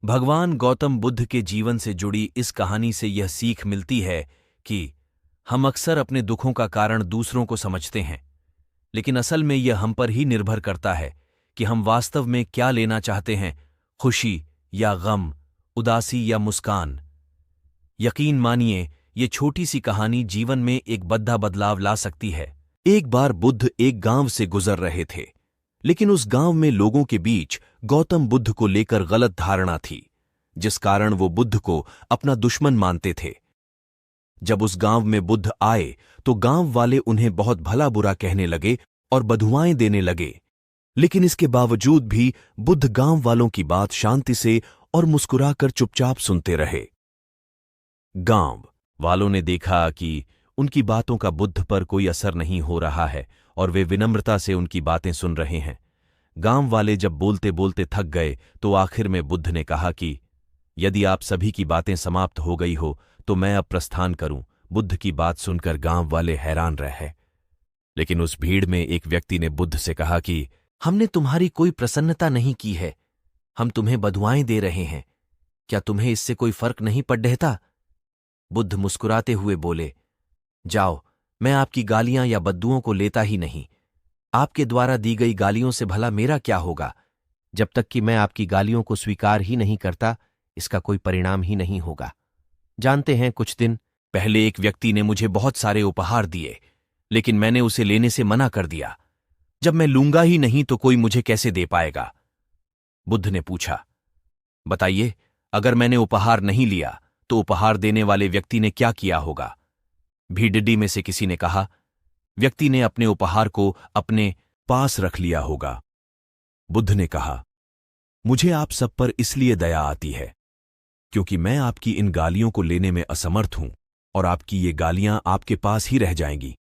भगवान गौतम बुद्ध के जीवन से जुड़ी इस कहानी से यह सीख मिलती है कि हम अक्सर अपने दुखों का कारण दूसरों को समझते हैं, लेकिन असल में यह हम पर ही निर्भर करता है कि हम वास्तव में क्या लेना चाहते हैं, खुशी या गम, उदासी या मुस्कान। यकीन मानिए, ये छोटी सी कहानी जीवन में एक बड़ा बदलाव ला सकती है। एक बार बुद्ध एक गांव से गुजर रहे थे, लेकिन उस गांव में लोगों के बीच गौतम बुद्ध को लेकर गलत धारणा थी, जिस कारण वो बुद्ध को अपना दुश्मन मानते थे। जब उस गांव में बुद्ध आए तो गांव वाले उन्हें बहुत भला बुरा कहने लगे और बधुआएं देने लगे, लेकिन इसके बावजूद भी बुद्ध गांव वालों की बात शांति से और मुस्कुराकर चुपचाप सुनते रहे। गांव वालों ने देखा कि उनकी बातों का बुद्ध पर कोई असर नहीं हो रहा है और वे विनम्रता से उनकी बातें सुन रहे हैं। गांव वाले जब बोलते बोलते थक गए तो आखिर में बुद्ध ने कहा कि यदि आप सभी की बातें समाप्त हो गई हो तो मैं अब प्रस्थान करूं। बुद्ध की बात सुनकर गांव वाले हैरान रहे, लेकिन उस भीड़ में एक व्यक्ति ने बुद्ध से कहा कि हमने तुम्हारी कोई प्रसन्नता नहीं की है, हम तुम्हें बधुआएं दे रहे हैं, क्या तुम्हें इससे कोई फर्क नहीं पड़ता? बुद्ध मुस्कुराते हुए बोले, जाओ, मैं आपकी गालियां या बद्दुओं को लेता ही नहीं। आपके द्वारा दी गई गालियों से भला मेरा क्या होगा? जब तक कि मैं आपकी गालियों को स्वीकार ही नहीं करता, इसका कोई परिणाम ही नहीं होगा। जानते हैं, कुछ दिन पहले एक व्यक्ति ने मुझे बहुत सारे उपहार दिए, लेकिन मैंने उसे लेने से मना कर दिया। जब मैं लूंगा ही नहीं तो कोई मुझे कैसे दे पाएगा? बुद्ध ने पूछा, बताइए, अगर मैंने उपहार नहीं लिया तो उपहार देने वाले व्यक्ति ने क्या किया होगा? भीड़ में से किसी ने कहा, व्यक्ति ने अपने उपहार को अपने पास रख लिया होगा। बुद्ध ने कहा, मुझे आप सब पर इसलिए दया आती है क्योंकि मैं आपकी इन गालियों को लेने में असमर्थ हूं और आपकी ये गालियां आपके पास ही रह जाएंगी।